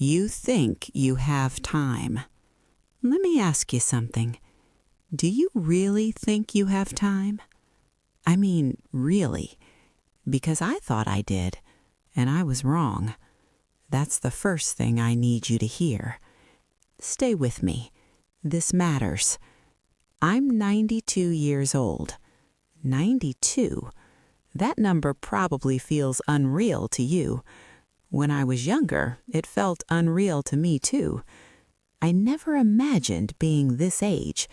You think you have time. Let me ask you something. Do you really think you have time? I mean, really. Because I thought I did, and I was wrong. That's the first thing I need you to hear. Stay with me. This matters. I'm 92 years old. 92? That number probably feels unreal to you. When I was younger, it felt unreal to me too. I never imagined being this age.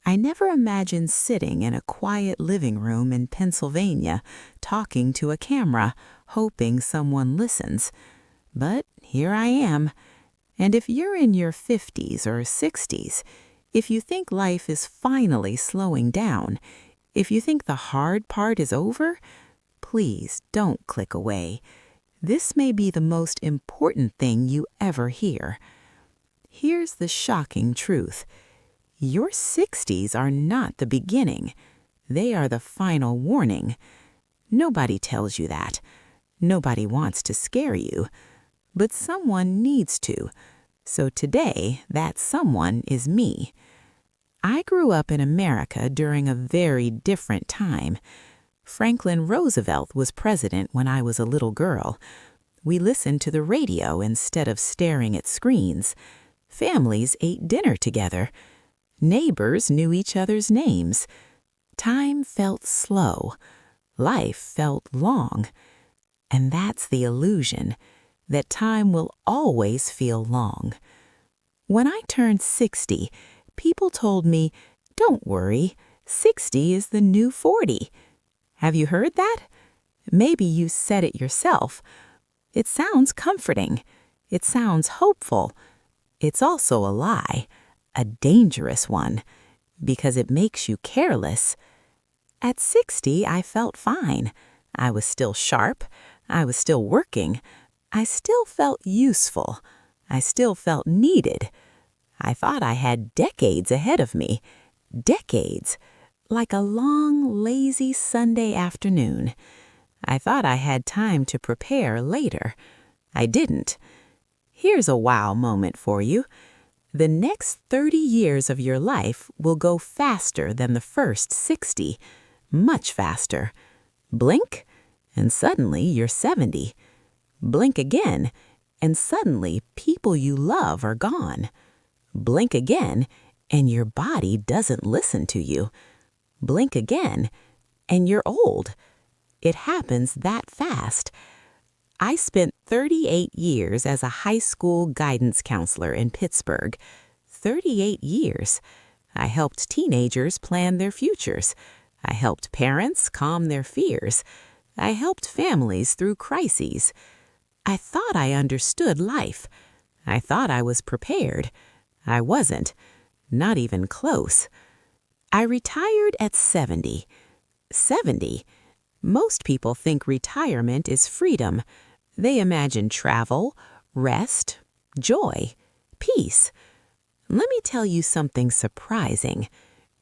I never imagined sitting in a quiet living room in Pennsylvania, talking to a camera, hoping someone listens. But here I am. And if you're in your 50s or 60s, if you think life is finally slowing down, if you think the hard part is over, please don't click away. This may be the most important thing you ever hear. Here's the shocking truth. Your 60s are not the beginning. They are the final warning. Nobody tells you that. Nobody wants to scare you. But someone needs to. So today, that someone is me. I grew up in America during a very different time. Franklin Roosevelt was president when I was a little girl. We listened to the radio instead of staring at screens. Families ate dinner together. Neighbors knew each other's names. Time felt slow. Life felt long. And that's the illusion, that time will always feel long. When I turned 60, people told me, "Don't worry, 60 is the new 40. Have you heard that? Maybe you said it yourself. It sounds comforting. It sounds hopeful. It's also a lie, a dangerous one, because it makes you careless. At 60, I felt fine. I was still sharp. I was still working. I still felt useful. I still felt needed. I thought I had decades ahead of me. Decades. Like a long, lazy Sunday afternoon. I thought I had time to prepare later. I didn't. Here's a wow moment for you. The next 30 years of your life will go faster than the first 60. Much faster. Blink, and suddenly you're 70. Blink again, and suddenly people you love are gone. Blink again, and your body doesn't listen to you. Blink again, and you're old. It happens that fast. I spent 38 years as a high school guidance counselor in Pittsburgh. 38 years. I helped teenagers plan their futures. I helped parents calm their fears. I helped families through crises. I thought I understood life. I thought I was prepared. I wasn't. Not even close. I retired at 70. 70. Most people think retirement is freedom. They imagine travel, rest, joy, peace. Let me tell you something surprising.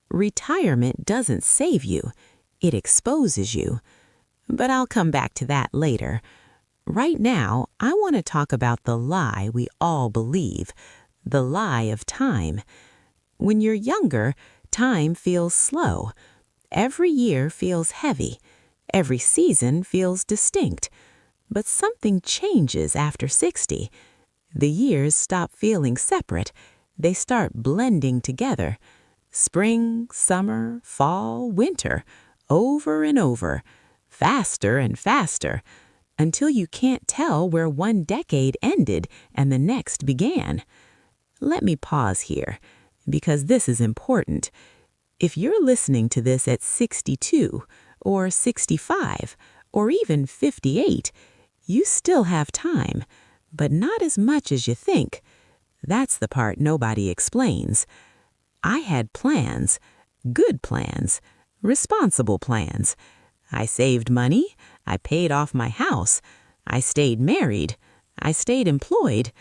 Retirement doesn't save you. It exposes you. But I'll come back to that later. Right now, I want to talk about the lie we all believe, the lie of time. When you're younger, time feels slow. Every year feels heavy. Every season feels distinct. But something changes after 60. The years stop feeling separate. They start blending together. Spring, summer, fall, winter, over and over, faster and faster, until you can't tell where one decade ended and the next began. Let me pause here, because this is important. If you're listening to this at 62, or 65, or even 58, you still have time, but not as much as you think. That's the part nobody explains. I had plans, good plans, responsible plans. I saved money. I paid off my house. I stayed married. I stayed employed.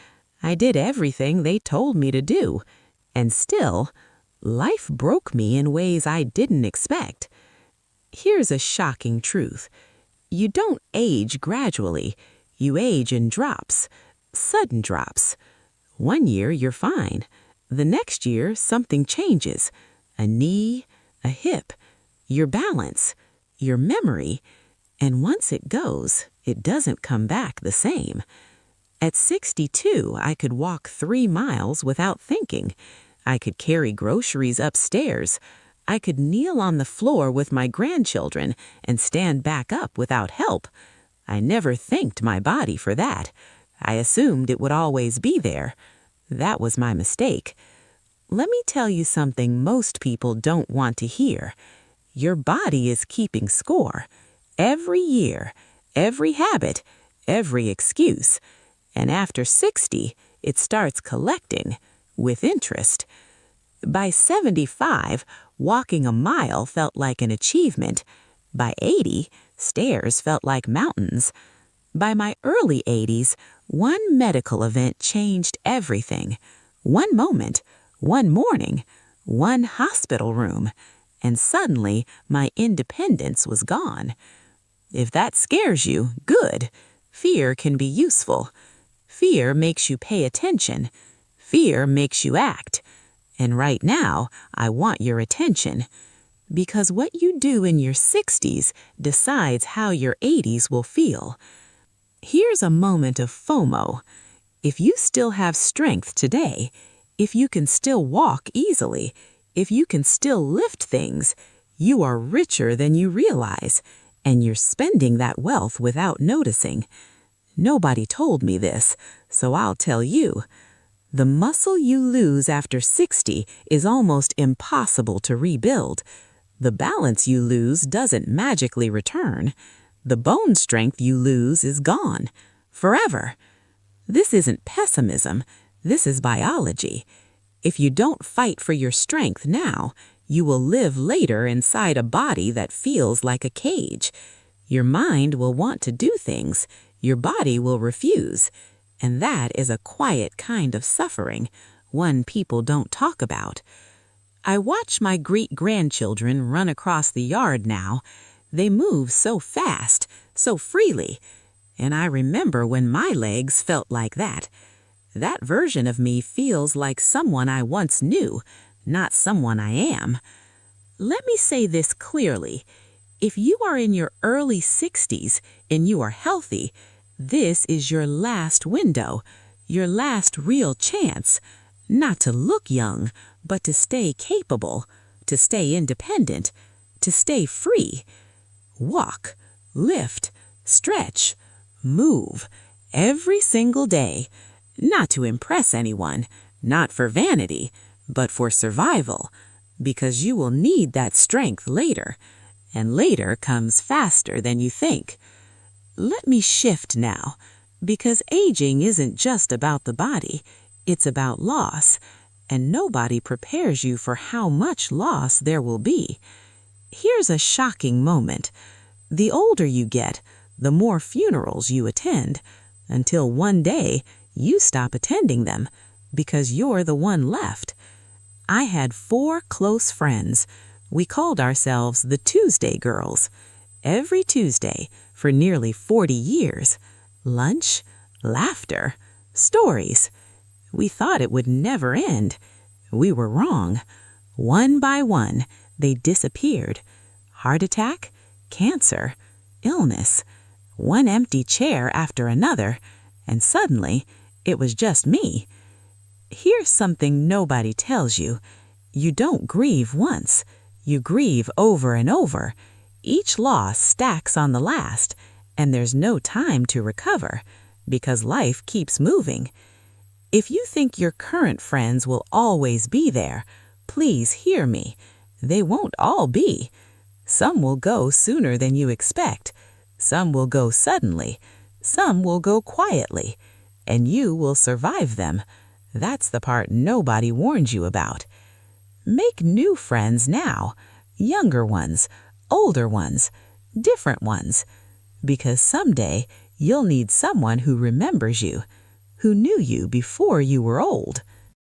I did everything they told me to do. And still, life broke me in ways I didn't expect. Here's a shocking truth. You don't age gradually. You age in drops. sudden drops. One year you're fine. The next year something changes. A knee, a hip, your balance, your memory. And once it goes, it doesn't come back the same. At 62, I could walk 3 miles without thinking. I could carry groceries upstairs. I could kneel on the floor with my grandchildren and stand back up without help. I never thanked my body for that. I assumed it would always be there. That was my mistake. Let me tell you something most people don't want to hear. Your body is keeping score. Every year, every habit, every excuse. And after 60, it starts collecting, with interest. By 75, walking a mile felt like an achievement. By 80, stairs felt like mountains. By my early 80s, one medical event changed everything. One moment, one morning, one hospital room, and suddenly my independence was gone. If that scares you, good. Fear can be useful. Fear makes you pay attention. Fear makes you act. And right now, I want your attention. Because what you do in your 60s decides how your 80s will feel. Here's a moment of FOMO. If you still have strength today, if you can still walk easily, if you can still lift things, you are richer than you realize, and you're spending that wealth without noticing. Nobody told me this, so I'll tell you. The muscle you lose after 60 is almost impossible to rebuild. The balance you lose doesn't magically return. The bone strength you lose is gone, forever. This isn't pessimism, this is biology. If you don't fight for your strength now, you will live later inside a body that feels like a cage. Your mind will want to do things, your body will refuse. And that is a quiet kind of suffering, one people don't talk about. I watch my great-grandchildren run across the yard now. They move so fast, so freely. And I remember when my legs felt like that. That version of me feels like someone I once knew, not someone I am. Let me say this clearly. If you are in your early 60s and you are healthy, this is your last window, your last real chance, not to look young, but to stay capable, to stay independent, to stay free. Walk, lift, stretch, move, every single day, not to impress anyone, not for vanity, but for survival, because you will need that strength later, and later comes faster than you think. Let me shift now, because aging isn't just about the body, it's about loss, and nobody prepares you for how much loss there will be. Here's a shocking moment. The older you get, the more funerals you attend, until one day you stop attending them, because you're the one left. I had 4 close friends. We called ourselves the Tuesday Girls. Every Tuesday, for nearly 40 years. Lunch, laughter, stories. We thought it would never end. We were wrong. One by one, they disappeared. Heart attack, cancer, illness, one empty chair after another, and suddenly it was just me. Here's something nobody tells you. You don't grieve once. You grieve over and over. Each loss stacks on the last, and there's no time to recover, because life keeps moving. If you think your current friends will always be there, please hear me. They won't all be. Some will go sooner than you expect. Some will go suddenly. Some will go quietly. And you will survive them. That's the part nobody warns you about. Make new friends now. Younger ones, older ones, different ones. Because someday you'll need someone who remembers you, who knew you before you were old.